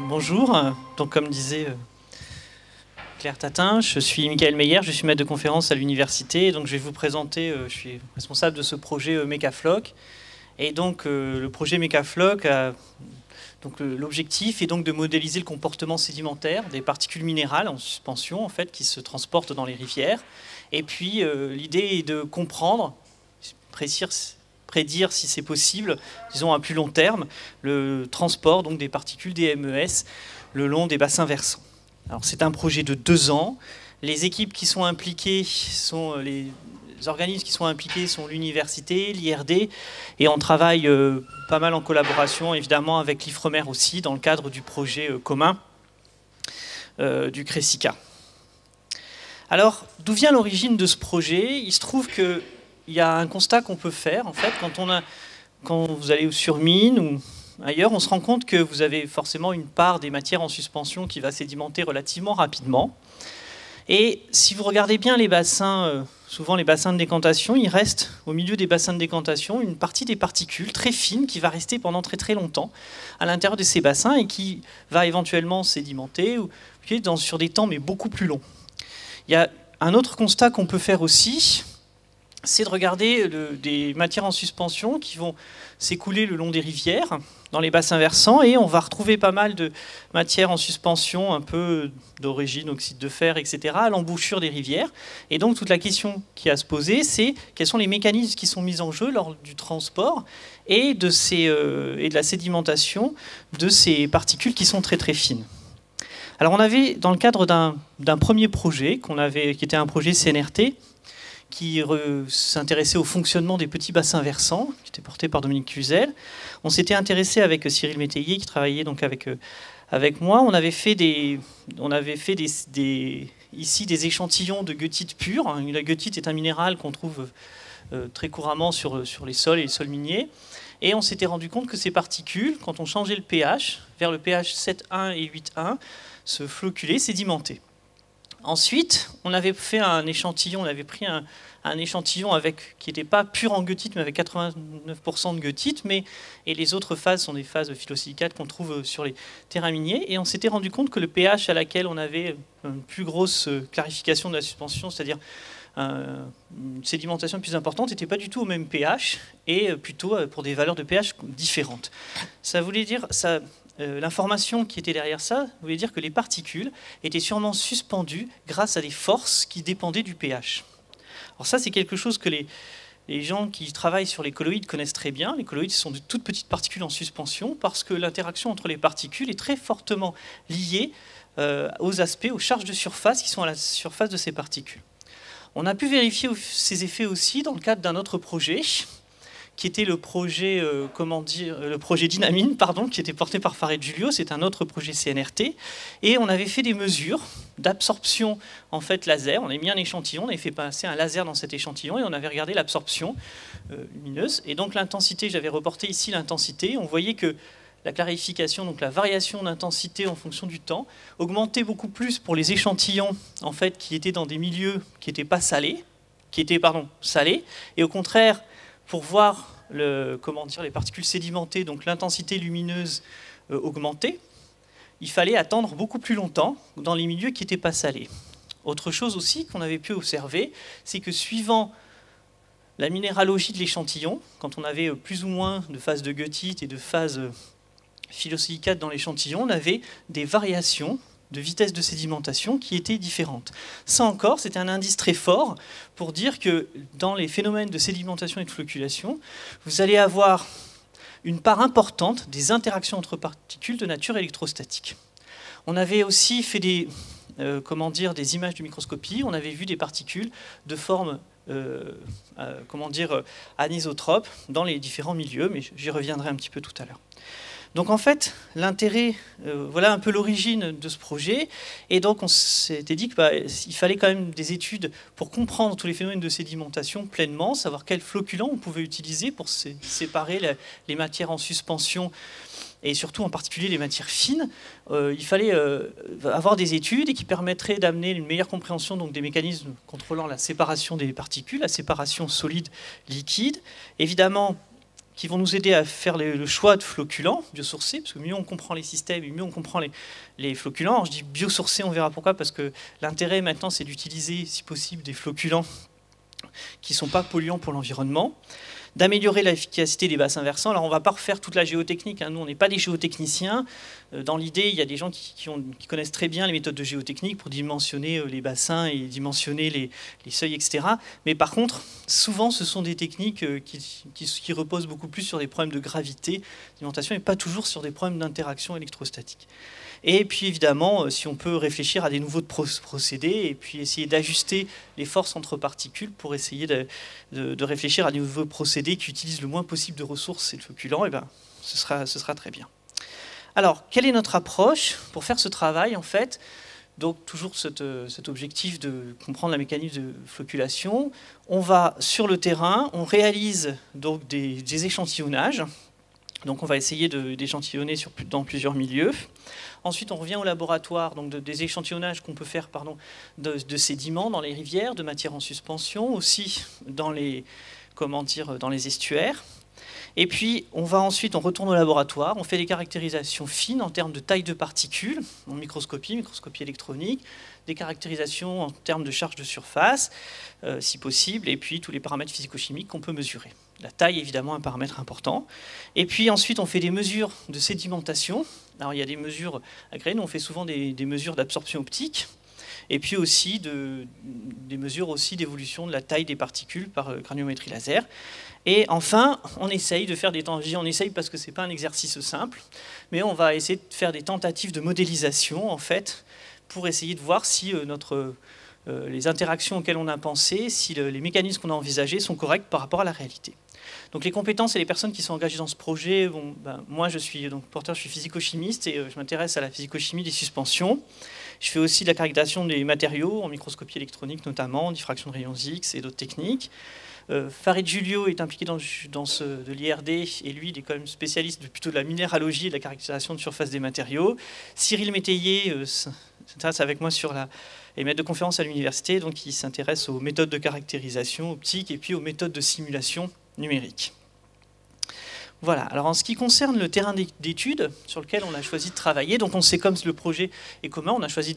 Bonjour, donc comme disait Claire Tatin, je suis Michael Meyer, je suis maître de conférence à l'université, donc je vais vous présenter, je suis responsable de ce projet Mecafloc, et donc le projet Mecafloc, l'objectif est donc de modéliser le comportement sédimentaire des particules minérales en suspension en fait, qui se transportent dans les rivières, et puis l'idée est de comprendre, prédire si c'est possible, disons à plus long terme, le transport donc, des particules des MES le long des bassins versants. Alors c'est un projet de 2 ans. Les équipes qui sont impliquées sont les organismes qui sont impliqués sont l'université, l'IRD, et on travaille pas mal en collaboration évidemment avec l'IFREMER aussi dans le cadre du projet commun du CRESICA. Alors d'où vient l'origine de ce projet? Il se trouve que il y a un constat qu'on peut faire, en fait, quand vous allez sur Mine ou ailleurs, on se rend compte que vous avez forcément une part des matières en suspension qui va sédimenter relativement rapidement. Et si vous regardez bien les bassins, souvent les bassins de décantation, il reste au milieu des bassins de décantation une partie des particules très fines qui va rester pendant très très longtemps à l'intérieur de ces bassins et qui va éventuellement sédimenter sur des temps mais beaucoup plus longs. Il y a un autre constat qu'on peut faire aussi, c'est de regarder des matières en suspension qui vont s'écouler le long des rivières, dans les bassins versants, et on va retrouver pas mal de matières en suspension, un peu d'origine oxyde de fer, etc., à l'embouchure des rivières. Et donc toute la question qui a à se poser, c'est quels sont les mécanismes qui sont mis en jeu lors du transport et de la sédimentation de ces particules qui sont très très fines. Alors on avait, dans le cadre d'un premier projet, qui était un projet CNRT, qui s'intéressait au fonctionnement des petits bassins versants, qui était porté par Dominique Cluzel. On s'était intéressé avec Cyril Métayer, qui travaillait donc avec moi. On avait fait ici des échantillons de goethite pure. La goethite est un minéral qu'on trouve très couramment sur les sols et les sols miniers. Et on s'était rendu compte que ces particules, quand on changeait le pH, vers le pH 7,1 et 8,1, se flocculaient, sédimentaient. Ensuite, on avait fait un échantillon, on avait pris un échantillon qui n'était pas pur en goethite, mais avec 89% de goethite, et les autres phases sont des phases phyllosilicates qu'on trouve sur les terrains miniers, et on s'était rendu compte que le pH à laquelle on avait une plus grosse clarification de la suspension, c'est-à-dire une sédimentation plus importante, n'était pas du tout au même pH, et plutôt pour des valeurs de pH différentes. Ça voulait dire... L'information qui était derrière ça voulait dire que les particules étaient sûrement suspendues grâce à des forces qui dépendaient du pH. Alors ça, c'est quelque chose que les gens qui travaillent sur les colloïdes connaissent très bien. Les colloïdes sont de toutes petites particules en suspension parce que l'interaction entre les particules est très fortement liée aux charges de surface qui sont à la surface de ces particules. On a pu vérifier ces effets aussi dans le cadre d'un autre projet, qui était le projet Dynamine, qui était porté par Farid Julio. C'est un autre projet CNRT. Et on avait fait des mesures d'absorption en fait laser. On avait mis un échantillon, on avait fait passer un laser dans cet échantillon et on avait regardé l'absorption lumineuse. Et donc l'intensité, j'avais reporté ici l'intensité. On voyait que la clarification, donc la variation d'intensité en fonction du temps, augmentait beaucoup plus pour les échantillons en fait, qui étaient dans des milieux qui n'étaient pas salés, salés. Et au contraire, pour voir les particules sédimentées, donc l'intensité lumineuse augmentée, il fallait attendre beaucoup plus longtemps dans les milieux qui n'étaient pas salés. Autre chose aussi qu'on avait pu observer, c'est que suivant la minéralogie de l'échantillon, quand on avait plus ou moins de phases de goethite et de phases phyllosilicates dans l'échantillon, on avait des variations de vitesse de sédimentation qui étaient différentes. Ça encore, c'était un indice très fort pour dire que dans les phénomènes de sédimentation et de flocculation, vous allez avoir une part importante des interactions entre particules de nature électrostatique. On avait aussi fait des images de microscopie, on avait vu des particules de forme anisotrope dans les différents milieux, mais j'y reviendrai un petit peu tout à l'heure. Donc en fait, l'intérêt, voilà un peu l'origine de ce projet, et donc on s'était dit qu'il fallait quand même des études pour comprendre tous les phénomènes de sédimentation pleinement, savoir quels flocculants on pouvait utiliser pour séparer les matières en suspension, et surtout en particulier les matières fines. Il fallait avoir des études qui permettraient d'amener une meilleure compréhension donc, des mécanismes contrôlant la séparation des particules, la séparation solide-liquide. Évidemment, qui vont nous aider à faire le choix de flocculants biosourcés, parce que mieux on comprend les systèmes et mieux on comprend les flocculants. Alors je dis biosourcés, on verra pourquoi, parce que l'intérêt maintenant c'est d'utiliser, si possible, des flocculants qui ne sont pas polluants pour l'environnement, d'améliorer l'efficacité des bassins versants. Alors on ne va pas refaire toute la géotechnique, hein. Nous on n'est pas des géotechniciens. Dans l'idée, il y a des gens qui connaissent très bien les méthodes de géotechnique pour dimensionner les bassins et dimensionner les seuils, etc. Mais par contre, souvent ce sont des techniques qui reposent beaucoup plus sur des problèmes de gravité, d'alimentation, et pas toujours sur des problèmes d'interaction électrostatique. Et puis évidemment, si on peut réfléchir à des nouveaux procédés et puis essayer d'ajuster les forces entre particules pour essayer de réfléchir à des nouveaux procédés qui utilisent le moins possible de ressources et de flocculants, et ben, ce sera très bien. Alors, quelle est notre approche pour faire ce travail en fait? Donc toujours cet objectif de comprendre la mécanique de flocculation. On va sur le terrain, on réalise donc des échantillonnages. Donc on va essayer d'échantillonner dans plusieurs milieux. Ensuite, on revient au laboratoire, donc des échantillonnages qu'on peut faire de sédiments dans les rivières, de matières en suspension, aussi dans les estuaires. Et puis, on retourne au laboratoire, on fait des caractérisations fines en termes de taille de particules, en microscopie électronique, des caractérisations en termes de charge de surface, si possible, et puis tous les paramètres physico-chimiques qu'on peut mesurer. La taille, évidemment, un paramètre important. Et puis ensuite, on fait des mesures de sédimentation. Alors, il y a des mesures agréées, nous on fait souvent des mesures d'absorption optique, et puis aussi des mesures aussi d'évolution de la taille des particules par granulomètrie laser. Et enfin, on essaye de faire on essaye parce que ce n'est pas un exercice simple, mais on va essayer de faire des tentatives de modélisation, en fait, pour essayer de voir si les interactions auxquelles on a pensé, si les mécanismes qu'on a envisagés sont corrects par rapport à la réalité. Donc les compétences et les personnes qui sont engagées dans ce projet, moi je suis physico-chimiste et je m'intéresse à la physico-chimie des suspensions. Je fais aussi de la caractérisation des matériaux, en microscopie électronique notamment, diffraction de rayons X et d'autres techniques. Farid Julio est impliqué de l'IRD et lui il est quand même spécialiste plutôt de la minéralogie et de la caractérisation de surface des matériaux. Cyril Métayer s'intéresse avec moi sur les maîtres de conférence à l'université, donc il s'intéresse aux méthodes de caractérisation optique et puis aux méthodes de simulation numérique. Voilà, alors en ce qui concerne le terrain d'études sur lequel on a choisi de travailler, donc on sait comme le projet est commun, on a choisi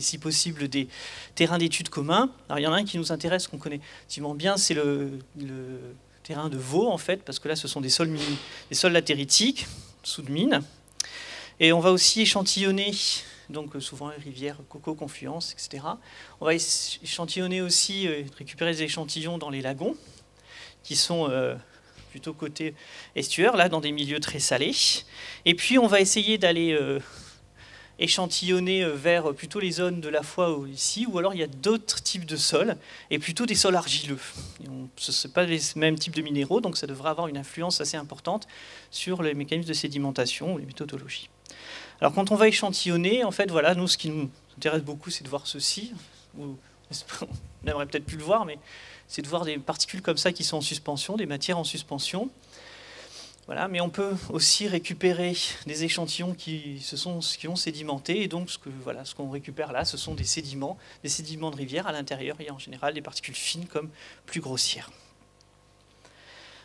si possible des terrains d'études communs. Alors il y en a un qui nous intéresse, qu'on connaît relativement bien, c'est le terrain de Vaud en fait, parce que là ce sont des sols latéritiques, sous de mine. Et on va aussi échantillonner, donc souvent les rivières, Coco, Confluence, etc. On va échantillonner aussi, récupérer des échantillons dans les lagons, qui sont plutôt côté estuaire, là dans des milieux très salés. Et puis on va essayer d'aller échantillonner vers plutôt les zones de la foi ici, ou alors il y a d'autres types de sols, et plutôt des sols argileux. Ce n'est pas les mêmes types de minéraux, donc ça devrait avoir une influence assez importante sur les mécanismes de sédimentation ou les méthodologies. Alors quand on va échantillonner, en fait, voilà, nous ce qui nous intéresse beaucoup, c'est de voir ceci. On n'aimerait peut-être plus le voir, mais c'est de voir des particules comme ça qui sont en suspension, des matières en suspension. Voilà, mais on peut aussi récupérer des échantillons qui ont sédimenté, et donc ce qu'on récupère là, ce sont des sédiments de rivière. À l'intérieur, il y a en général des particules fines comme plus grossières.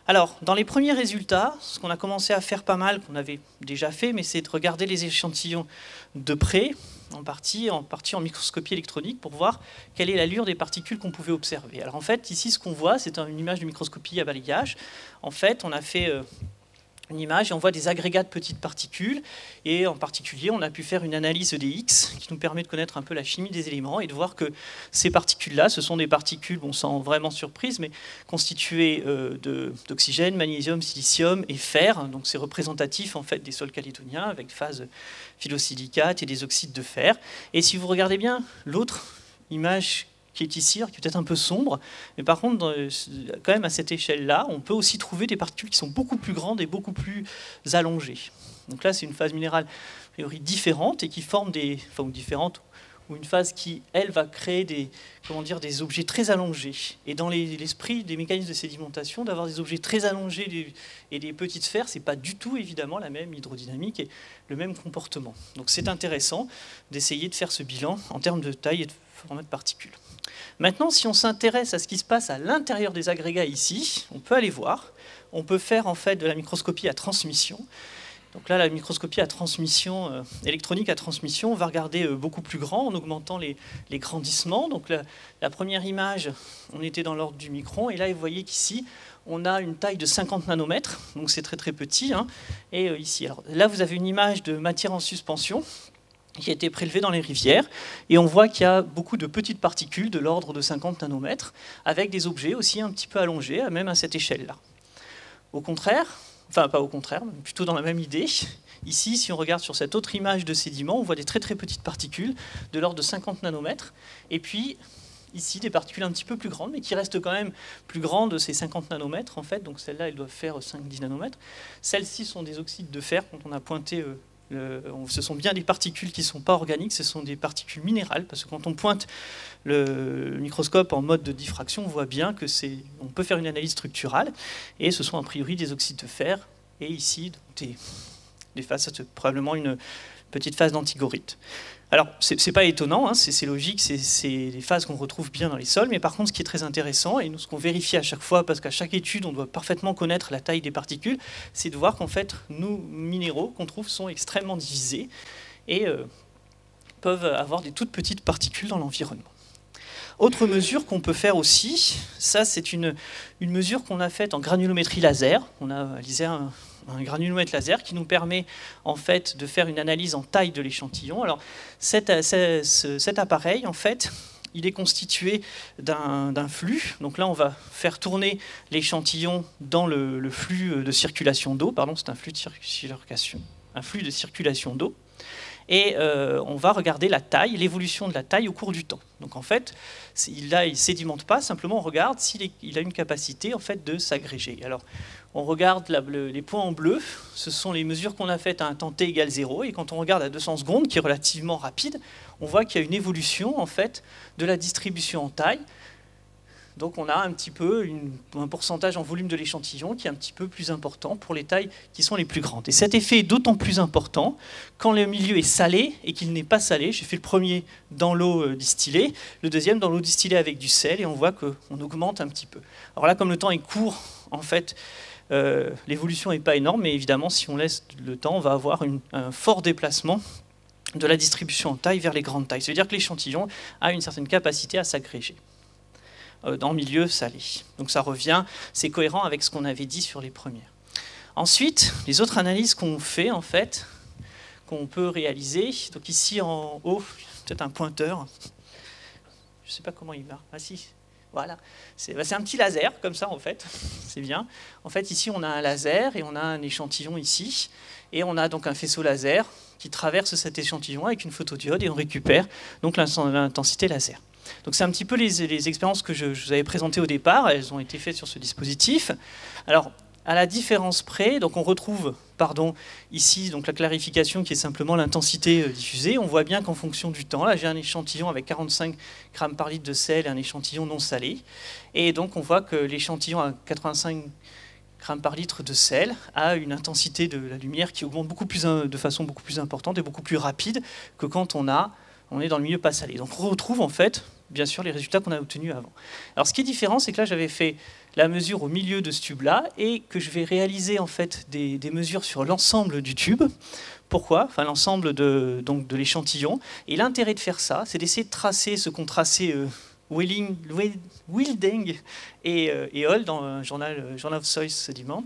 Alors, dans les premiers résultats, ce qu'on a commencé à faire pas mal, qu'on avait déjà fait, mais c'est de regarder les échantillons de près, en partie en microscopie électronique, pour voir quelle est l'allure des particules qu'on pouvait observer. Alors en fait, ici, ce qu'on voit, c'est une image de microscopie à balayage. En fait, on a fait une image et on voit des agrégats de petites particules, et en particulier on a pu faire une analyse des X qui nous permet de connaître un peu la chimie des éléments et de voir que ces particules-là, ce sont des particules, sans vraiment surprise, mais constituées d'oxygène, magnésium, silicium et fer. Donc c'est représentatif en fait des sols calédoniens avec phase phyllosilicate et des oxydes de fer. Et si vous regardez bien l'autre image qui est ici, qui est peut-être un peu sombre, mais par contre, quand même à cette échelle-là, on peut aussi trouver des particules qui sont beaucoup plus grandes et beaucoup plus allongées. Donc là, c'est une phase minérale a priori différente et qui forme ou une phase qui, elle, va créer des objets très allongés. Et dans l'esprit des mécanismes de sédimentation, d'avoir des objets très allongés et des petites sphères, c'est pas du tout évidemment la même hydrodynamique et le même comportement. Donc c'est intéressant d'essayer de faire ce bilan en termes de taille et de format de particules. Maintenant, si on s'intéresse à ce qui se passe à l'intérieur des agrégats ici, on peut aller voir. on peut faire en fait de la microscopie à transmission. Donc là, la microscopie à transmission, électronique à transmission, on va regarder beaucoup plus grand en augmentant les grandissements. Donc la première image, on était dans l'ordre du micron, et là, vous voyez qu'ici, on a une taille de 50 nanomètres, donc c'est très très petit. Hein. Et ici, alors, là, vous avez une image de matière en suspension qui a été prélevée dans les rivières, et on voit qu'il y a beaucoup de petites particules de l'ordre de 50 nanomètres, avec des objets aussi un petit peu allongés, même à cette échelle-là. Au contraire, enfin pas au contraire, mais plutôt dans la même idée, ici, si on regarde sur cette autre image de sédiments, on voit des très très petites particules de l'ordre de 50 nanomètres, et puis ici des particules un petit peu plus grandes, mais qui restent quand même plus grandes de ces 50 nanomètres, en fait, donc celles-là, elles doivent faire 5-10 nanomètres. Celles-ci sont des oxydes de fer, quand on a pointé... ce sont bien des particules qui ne sont pas organiques, ce sont des particules minérales, parce que quand on pointe le microscope en mode de diffraction, on voit bien que on peut faire une analyse structurale, et ce sont a priori des oxydes de fer, et ici des phases, c'est probablement une petite phase d'antigorite. Alors, c'est pas étonnant, hein, c'est logique, c'est des phases qu'on retrouve bien dans les sols, mais par contre, ce qui est très intéressant, et nous, ce qu'on vérifie à chaque fois, parce qu'à chaque étude, on doit parfaitement connaître la taille des particules, c'est de voir qu'en fait, nos minéraux qu'on trouve sont extrêmement divisés et peuvent avoir des toutes petites particules dans l'environnement. Autre mesure qu'on peut faire aussi, ça c'est une mesure qu'on a faite en granulométrie laser. On a réalisé un granulomètre laser qui nous permet en fait de faire une analyse en taille de l'échantillon. Alors cet appareil en fait, il est constitué d'un flux. Donc là on va faire tourner l'échantillon dans le flux de circulation d'eau. Pardon, c'est un flux de circulation d'eau. Et on va regarder la taille, l'évolution de la taille au cours du temps. Donc en fait, là, il ne sédimente pas, simplement on regarde s'il a une capacité en fait, de s'agréger. Alors, on regarde les points en bleu, ce sont les mesures qu'on a faites à un temps t égale 0, et quand on regarde à 200 secondes, qui est relativement rapide, on voit qu'il y a une évolution en fait, de la distribution en taille. Donc on a un petit peu un pourcentage en volume de l'échantillon qui est un petit peu plus important pour les tailles qui sont les plus grandes. Et cet effet est d'autant plus important quand le milieu est salé et qu'il n'est pas salé. J'ai fait le premier dans l'eau distillée, le deuxième dans l'eau distillée avec du sel, et on voit qu'on augmente un petit peu. Alors là, comme le temps est court, en fait, l'évolution n'est pas énorme, mais évidemment, si on laisse le temps, on va avoir un fort déplacement de la distribution en taille vers les grandes tailles. Ça veut dire que l'échantillon a une certaine capacité à s'agréger dans le milieu salé. Donc ça revient, c'est cohérent avec ce qu'on avait dit sur les premières. Ensuite, les autres analyses qu'on fait, en fait, qu'on peut réaliser, donc ici en haut, peut-être un pointeur, je ne sais pas comment il va, ah si, voilà, c'est un petit laser, comme ça en fait, c'est bien. En fait, ici on a un laser et on a un échantillon ici, et on a donc un faisceau laser qui traverse cet échantillon avec une photodiode, et on récupère donc l'intensité laser. Donc c'est un petit peu les expériences que je vous avais présentées au départ, elles ont été faites sur ce dispositif. Alors, à la différence près, donc on retrouve ici donc la clarification qui est simplement l'intensité diffusée. On voit bien qu'en fonction du temps, là j'ai un échantillon avec 45 grammes par litre de sel et un échantillon non salé. Et donc on voit que l'échantillon à 85 grammes par litre de sel a une intensité de la lumière qui augmente de façon beaucoup plus importante et beaucoup plus rapide que quand on est dans le milieu pas salé. Donc on retrouve en fait, bien sûr, les résultats qu'on a obtenus avant. Alors ce qui est différent, c'est que là j'avais fait la mesure au milieu de ce tube-là et que je vais réaliser en fait des mesures sur l'ensemble du tube. Pourquoi? Enfin l'ensemble de l'échantillon. Et l'intérêt de faire ça, c'est d'essayer de tracer ce qu'ont tracé Wilding et Hall dans un Journal of Soil Sediment.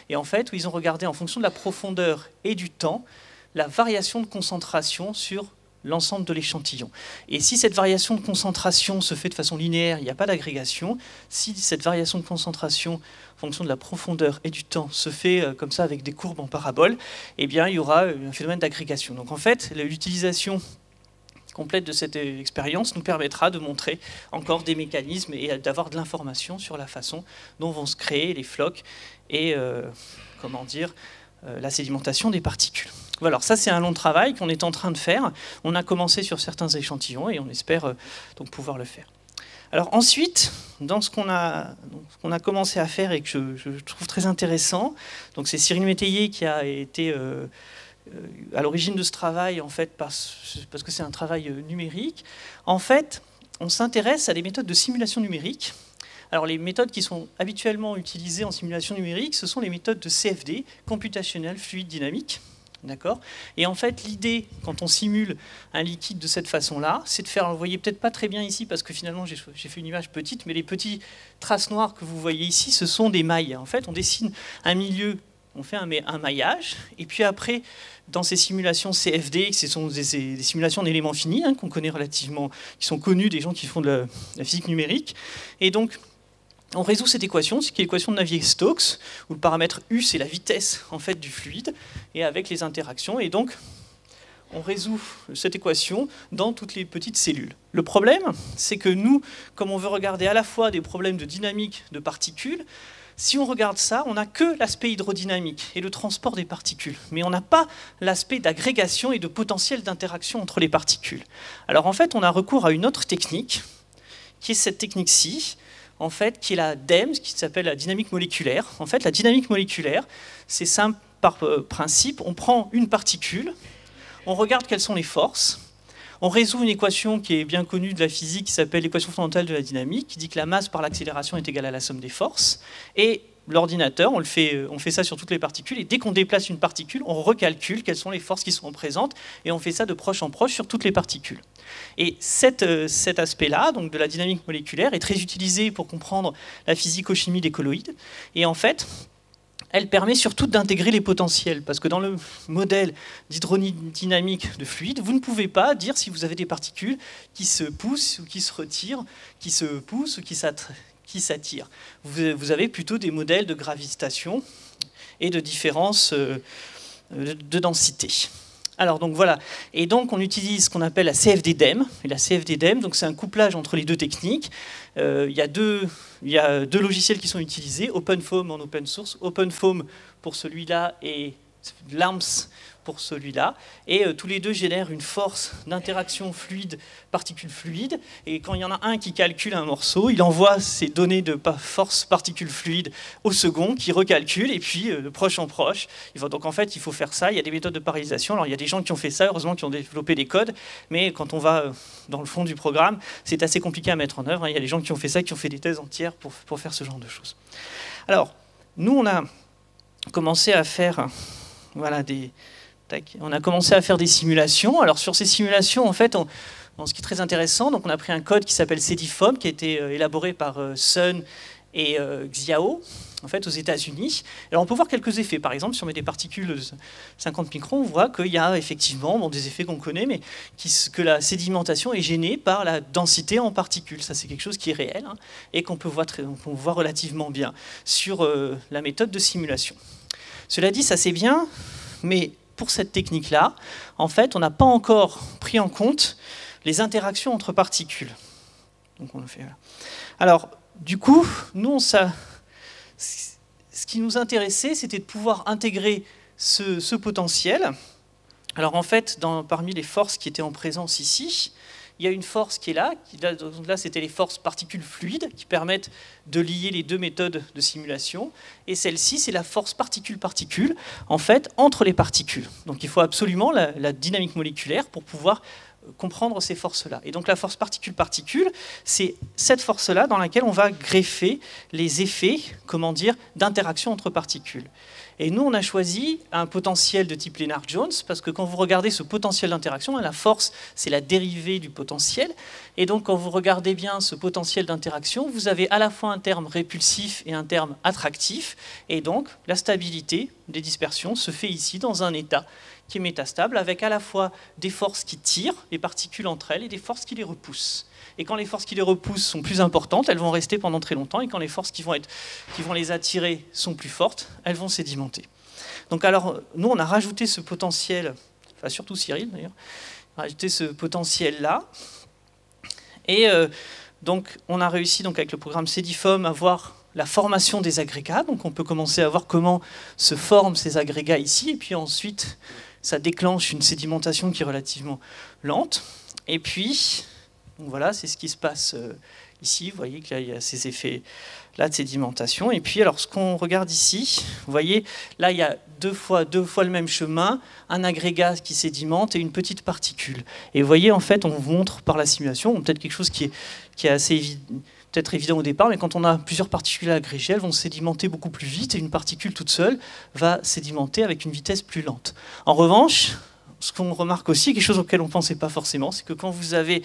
Et en fait, où ils ont regardé en fonction de la profondeur et du temps, la variation de concentration sur l'ensemble de l'échantillon. Et si cette variation de concentration se fait de façon linéaire, il n'y a pas d'agrégation. Si cette variation de concentration en fonction de la profondeur et du temps se fait comme ça avec des courbes en parabole, eh bien il y aura un phénomène d'agrégation. Donc en fait, l'utilisation complète de cette expérience nous permettra de montrer encore des mécanismes et d'avoir de l'information sur la façon dont vont se créer les flocs et la sédimentation des particules. Voilà, ça c'est un long travail qu'on est en train de faire. On a commencé sur certains échantillons et on espère donc pouvoir le faire. Alors ensuite, dans ce qu'on a commencé à faire et que je trouve très intéressant, donc c'est Cyril Métayer qui a été à l'origine de ce travail en fait parce que c'est un travail numérique. En fait, on s'intéresse à des méthodes de simulation numérique Alors les méthodes qui sont habituellement utilisées en simulation numérique, ce sont les méthodes de CFD, Computational Fluid Dynamics. D'accord. Et en fait, l'idée, quand on simule un liquide de cette façon-là, c'est de faire, vous voyez peut-être pas très bien ici, parce que finalement j'ai fait une image petite, mais les petites traces noires que vous voyez ici, ce sont des mailles. En fait, on dessine un milieu, on fait un maillage, et puis après, dans ces simulations CFD, ce sont des simulations d'éléments finis, qu'on connaît relativement, qui sont connues des gens qui font de la physique numérique, et donc on résout cette équation, qui est l'équation de Navier-Stokes, où le paramètre U, c'est la vitesse en fait, du fluide, et avec les interactions. Et donc, on résout cette équation dans toutes les petites cellules. Le problème, c'est que nous, comme on veut regarder à la fois des problèmes de dynamique de particules, si on regarde ça, on n'a que l'aspect hydrodynamique et le transport des particules, mais on n'a pas l'aspect d'agrégation et de potentiel d'interaction entre les particules. Alors en fait, on a recours à une autre technique, qui est cette technique-ci, en fait, qui est la DEMS, qui s'appelle la dynamique moléculaire. En fait, la dynamique moléculaire, c'est simple par principe. On prend une particule, on regarde quelles sont les forces, on résout une équation qui est bien connue de la physique, qui s'appelle l'équation fondamentale de la dynamique, qui dit que la masse par l'accélération est égale à la somme des forces. Et l'ordinateur, on fait ça sur toutes les particules, et dès qu'on déplace une particule, on recalcule quelles sont les forces qui sont présentes, et on fait ça de proche en proche sur toutes les particules. Et cet aspect-là, donc de la dynamique moléculaire, est très utilisé pour comprendre la physico-chimie des colloïdes. Et en fait, elle permet surtout d'intégrer les potentiels, parce que dans le modèle d'hydrodynamique de fluide, vous ne pouvez pas dire si vous avez des particules qui se poussent ou qui se retirent, qui se poussent ou qui s'attirent. Vous avez plutôt des modèles de gravitation et de différence de densité. Alors donc voilà, et donc on utilise ce qu'on appelle la CFD-DEM, et la CFD-DEM, donc c'est un couplage entre les deux techniques. Il y a deux logiciels qui sont utilisés, OpenFOAM en open source, OpenFOAM pour celui-là et LAMMPS pour celui-là, et tous les deux génèrent une force d'interaction fluide-particule fluide, et quand il y en a un qui calcule un morceau, il envoie ces données de force particule fluide au second, qui recalcule, et puis de proche en proche. Donc en fait, il faut faire ça, il y a des méthodes de parallélisation, alors il y a des gens qui ont fait ça, heureusement qui ont développé des codes, mais quand on va dans le fond du programme, c'est assez compliqué à mettre en œuvre, il y a des gens qui ont fait ça, qui ont fait des thèses entières pour faire ce genre de choses. Alors, nous on a commencé à faire on a commencé à faire des simulations. Alors sur ces simulations, en fait, ce qui est très intéressant, donc on a pris un code qui s'appelle CDFOAM, qui a été élaboré par Sun et Xiao, en fait, aux États-Unis. Alors on peut voir quelques effets. Par exemple, si on met des particules de 50 microns, on voit qu'il y a effectivement des effets qu'on connaît, mais que la sédimentation est gênée par la densité en particules. Ça, c'est quelque chose qui est réel et qu'on peut voir relativement bien sur la méthode de simulation. Cela dit, ça c'est bien, mais pour cette technique-là, en fait, on n'a pas encore pris en compte les interactions entre particules. Donc on le fait. Alors, du coup, nous, ce qui nous intéressait, c'était de pouvoir intégrer ce potentiel. Alors en fait, parmi les forces qui étaient en présence ici, il y a une force qui est là. Donc là, c'était les forces particules fluides qui permettent de lier les deux méthodes de simulation. Et celle-ci, c'est la force particule-particule, en fait, entre les particules. Donc il faut absolument la dynamique moléculaire pour pouvoir comprendre ces forces-là. Et donc la force particule-particule, c'est cette force-là dans laquelle on va greffer les effets, d'interaction entre particules. Et nous, on a choisi un potentiel de type Lennard-Jones, parce que quand vous regardez ce potentiel d'interaction, la force, c'est la dérivée du potentiel. Et donc, quand vous regardez bien ce potentiel d'interaction, vous avez à la fois un terme répulsif et un terme attractif. Et donc, la stabilité des dispersions se fait ici dans un état qui est métastable, avec à la fois des forces qui tirent les particules entre elles et des forces qui les repoussent. Et quand les forces qui les repoussent sont plus importantes, elles vont rester pendant très longtemps. Et quand les forces qui vont les attirer sont plus fortes, elles vont sédimenter. Donc alors, nous, on a rajouté ce potentiel, enfin surtout Cyril d'ailleurs, rajouté ce potentiel-là. Et donc, on a réussi avec le programme CDFOAM à voir la formation des agrégats. Donc on peut commencer à voir comment se forment ces agrégats ici. Et puis ensuite, ça déclenche une sédimentation qui est relativement lente. Et puis... Donc voilà, c'est ce qui se passe ici. Vous voyez qu'il y a ces effets-là de sédimentation. Et puis, alors, ce qu'on regarde ici, vous voyez, là, il y a deux fois le même chemin, un agrégat qui sédimente et une petite particule. Et vous voyez, en fait, on vous montre par la simulation, peut-être quelque chose qui est assez peut-être évident au départ, mais quand on a plusieurs particules agrégées, elles vont sédimenter beaucoup plus vite et une particule toute seule va sédimenter avec une vitesse plus lente. En revanche, ce qu'on remarque aussi, quelque chose auquel on ne pensait pas forcément, c'est que quand vous avez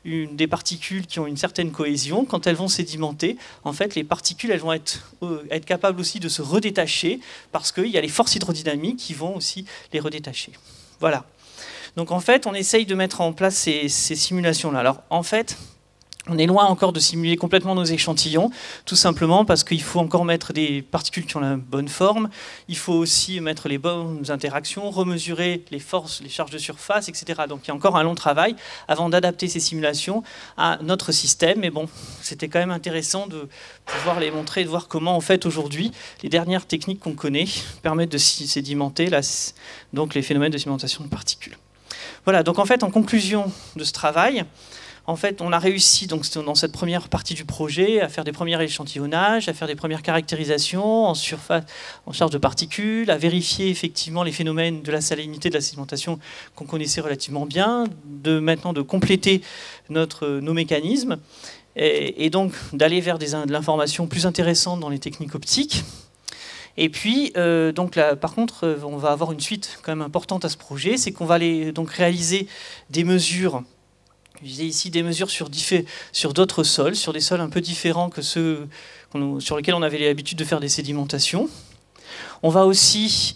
des particules qui ont une certaine cohésion, quand elles vont sédimenter, en fait, les particules elles vont être capables aussi de se redétacher parce qu'il y a les forces hydrodynamiques qui vont aussi les redétacher. Voilà. Donc en fait, on essaye de mettre en place ces simulations-là. Alors en fait, on est loin encore de simuler complètement nos échantillons, tout simplement parce qu'il faut encore mettre des particules qui ont la bonne forme, il faut aussi mettre les bonnes interactions, remesurer les forces, les charges de surface, etc. Donc il y a encore un long travail avant d'adapter ces simulations à notre système. Mais bon, c'était quand même intéressant de pouvoir les montrer, de voir comment en fait aujourd'hui les dernières techniques qu'on connaît permettent de sédimenter donc les phénomènes de sédimentation de particules. Voilà, donc en fait, en conclusion de ce travail, en fait, on a réussi donc, dans cette première partie du projet à faire des premiers échantillonnages, à faire des premières caractérisations en surface, en charge de particules, à vérifier effectivement les phénomènes de la salinité de la sédimentation qu'on connaissait relativement bien, maintenant de compléter nos mécanismes et donc d'aller vers de l'information plus intéressante dans les techniques optiques. Et puis, donc là, par contre, on va avoir une suite quand même importante à ce projet, c'est qu'on va aller donc réaliser des mesures. Je disais ici des mesures sur d'autres sols, sur des sols un peu différents que ceux sur lesquels on avait l'habitude de faire des sédimentations. On va aussi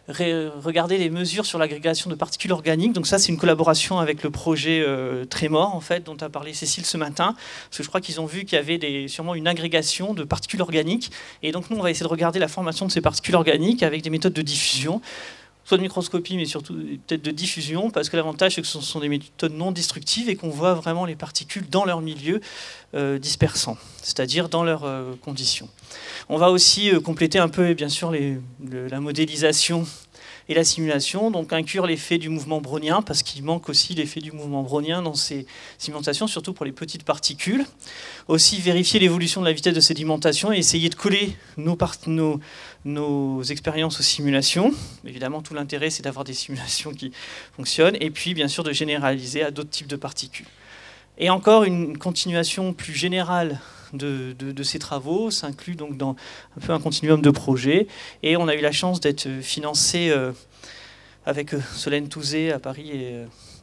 regarder les mesures sur l'agrégation de particules organiques. Donc ça, c'est une collaboration avec le projet Trémor, en fait, dont a parlé Cécile ce matin. Parce que je crois qu'ils ont vu qu'il y avait sûrement une agrégation de particules organiques. Et donc nous, on va essayer de regarder la formation de ces particules organiques avec des méthodes de diffusion. Soit de microscopie, mais surtout peut-être de diffusion, parce que l'avantage, c'est que ce sont des méthodes non destructives et qu'on voit vraiment les particules dans leur milieu dispersant, c'est-à-dire dans leurs conditions. On va aussi compléter un peu, bien sûr, la modélisation et la simulation, donc inclure l'effet du mouvement brownien, parce qu'il manque aussi l'effet du mouvement brownien dans ces sédimentations, surtout pour les petites particules. Aussi vérifier l'évolution de la vitesse de sédimentation et essayer de coller nos expériences aux simulations. Évidemment, tout l'intérêt, c'est d'avoir des simulations qui fonctionnent, et puis bien sûr de généraliser à d'autres types de particules. Et encore une continuation plus générale de ces travaux s'inclut donc dans un peu un continuum de projets. Et on a eu la chance d'être financé avec Solène Touzé à Paris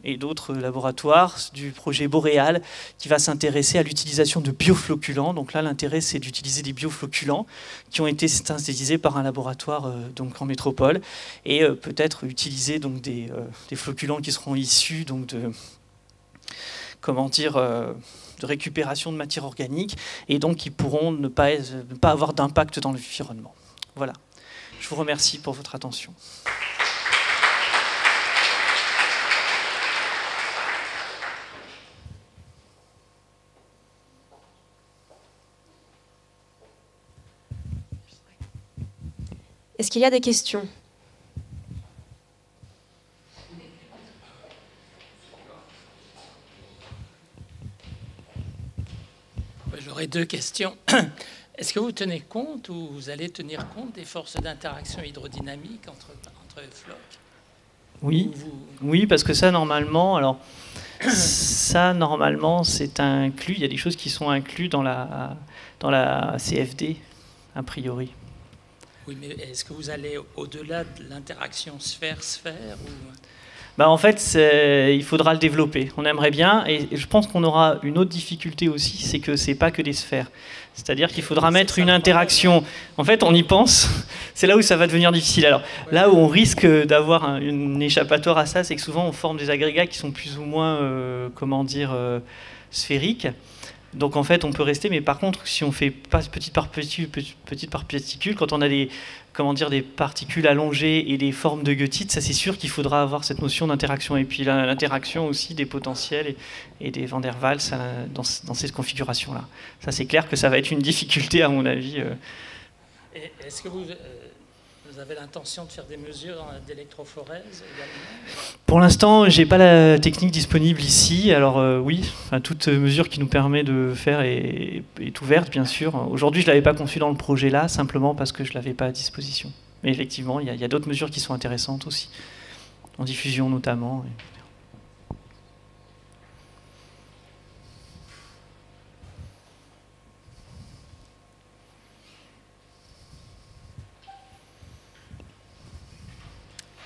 et d'autres laboratoires du projet Boréal qui va s'intéresser à l'utilisation de biofloculants. Donc là, l'intérêt, c'est d'utiliser des biofloculants qui ont été synthétisés par un laboratoire donc en métropole et peut-être utiliser donc des floculants qui seront issus donc de récupération de matière organique et donc qui pourront ne pas avoir d'impact dans l'environnement. Voilà. Je vous remercie pour votre attention. Est-ce qu'il y a des questions ? J'aurais deux questions. Est-ce que vous tenez compte ou vous allez tenir compte des forces d'interaction hydrodynamique entre les flocs ? Oui, parce que ça, normalement, c'est inclus. Il y a des choses qui sont incluses dans la CFD, a priori. Oui, mais est-ce que vous allez au-delà de l'interaction sphère-sphère ou... En fait, il faudra le développer. On aimerait bien, et je pense qu'on aura une autre difficulté aussi, c'est que c'est pas que des sphères. C'est-à-dire qu'il faudra mettre une interaction. En fait, on y pense. C'est là où ça va devenir difficile. Alors, là où on risque d'avoir une échappatoire à ça, c'est que souvent on forme des agrégats qui sont plus ou moins, sphériques. Donc en fait, on peut rester, mais par contre, si on fait pas petite par particule, quand on a des particules allongées et des formes de goethite, ça c'est sûr qu'il faudra avoir cette notion d'interaction. Et puis l'interaction aussi des potentiels et des van der Waals dans cette configuration-là. Ça c'est clair que ça va être une difficulté à mon avis. Est-ce que vous avez l'intention de faire des mesures d'électrophorèse également ? Pour l'instant, j'ai pas la technique disponible ici. Alors oui, toute mesure qui nous permet de faire est ouverte, bien sûr. Aujourd'hui, je l'avais pas conçu dans le projet là, simplement parce que je l'avais pas à disposition. Mais effectivement, il y a d'autres mesures qui sont intéressantes aussi, en diffusion notamment.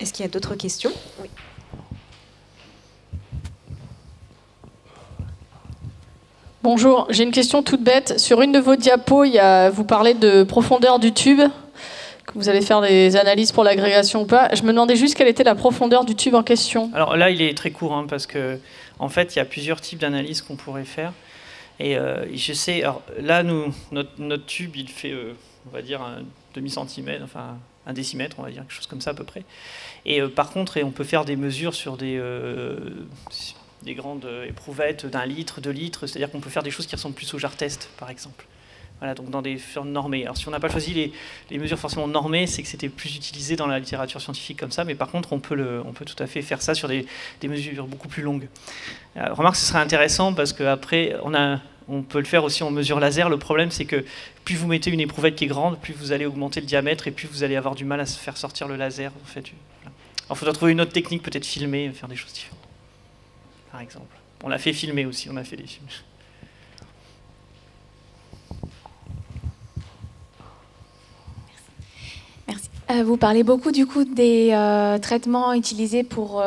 Est-ce qu'il y a d'autres questions? Oui. Bonjour, j'ai une question toute bête. Sur une de vos diapos, vous parlez de profondeur du tube, que vous allez faire des analyses pour l'agrégation ou pas. Je me demandais juste quelle était la profondeur du tube en question. Alors là, il est très court, parce que en fait, il y a plusieurs types d'analyses qu'on pourrait faire. Et je sais, alors là, notre tube, il fait, on va dire, un demi-centimètre, enfin un décimètre, on va dire, quelque chose comme ça à peu près. Et par contre, on peut faire des mesures sur des grandes éprouvettes d'1 litre, 2 litres, c'est-à-dire qu'on peut faire des choses qui ressemblent plus au jar test, par exemple. Voilà, donc dans des formes normées. Alors si on n'a pas choisi les mesures forcément normées, c'est que c'était plus utilisé dans la littérature scientifique comme ça, mais par contre on peut tout à fait faire ça sur des mesures beaucoup plus longues. Remarque, ce serait intéressant parce qu'après on peut le faire aussi en mesure laser. Le problème c'est que plus vous mettez une éprouvette qui est grande, plus vous allez augmenter le diamètre et plus vous allez avoir du mal à se faire sortir le laser. En fait. Voilà. Alors il faudra trouver une autre technique, peut-être filmer, faire des choses différentes. Par exemple. On l'a fait filmer aussi, on a fait des films. Merci. Vous parlez beaucoup du coup des traitements utilisés pour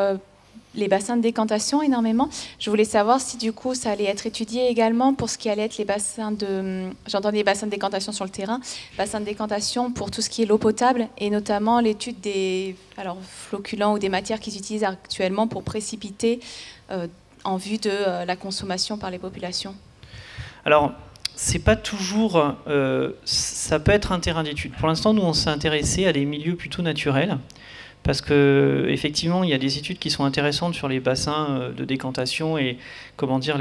les bassins de décantation énormément. Je voulais savoir si du coup ça allait être étudié également pour ce qui allait être les bassins de... J'entends des bassins de décantation sur le terrain, bassins de décantation pour tout ce qui est l'eau potable et notamment l'étude des floculants ou des matières qu'ils utilisent actuellement pour précipiter en vue de la consommation par les populations. Alors, c'est pas toujours... ça peut être un terrain d'étude. Pour l'instant, nous, on s'est intéressé à des milieux plutôt naturels, parce qu'effectivement, il y a des études qui sont intéressantes sur les bassins de décantation et, comment dire,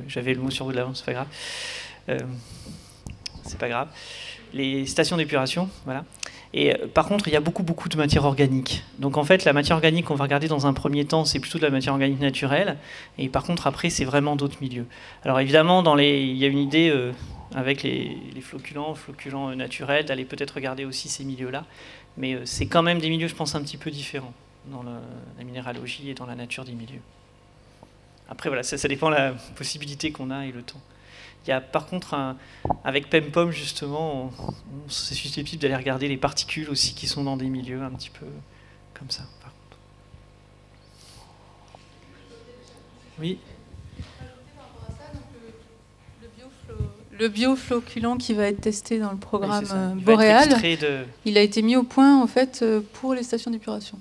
j'avais le mot sur vous de l'avant, c'est pas grave. C'est pas grave. Les stations d'épuration, voilà. Et par contre, il y a beaucoup de matière organique. Donc en fait, la matière organique qu'on va regarder dans un premier temps, c'est plutôt de la matière organique naturelle. Et par contre, après, c'est vraiment d'autres milieux. Alors évidemment, il y a une idée avec les floculants naturels, d'aller peut-être regarder aussi ces milieux-là. Mais c'est quand même des milieux, je pense, un petit peu différents dans la minéralogie et dans la nature des milieux. Après, voilà, ça dépend de la possibilité qu'on a et le temps. Il y a par contre, avec PEMPOM justement, c'est susceptible d'aller regarder les particules aussi qui sont dans des milieux un petit peu comme ça. Par contre. Oui. Le biofloculant qui va être testé dans le programme Boréal, il a été mis au point en fait pour les stations d'épuration.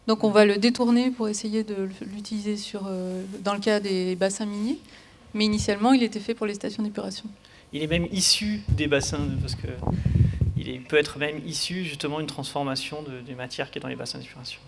Donc on va le détourner pour essayer de l'utiliser dans le cas des bassins miniers. Mais initialement, il était fait pour les stations d'épuration. Il est même issu des bassins, parce qu'il peut être même issu justement d'une transformation des matières qui est dans les bassins d'épuration.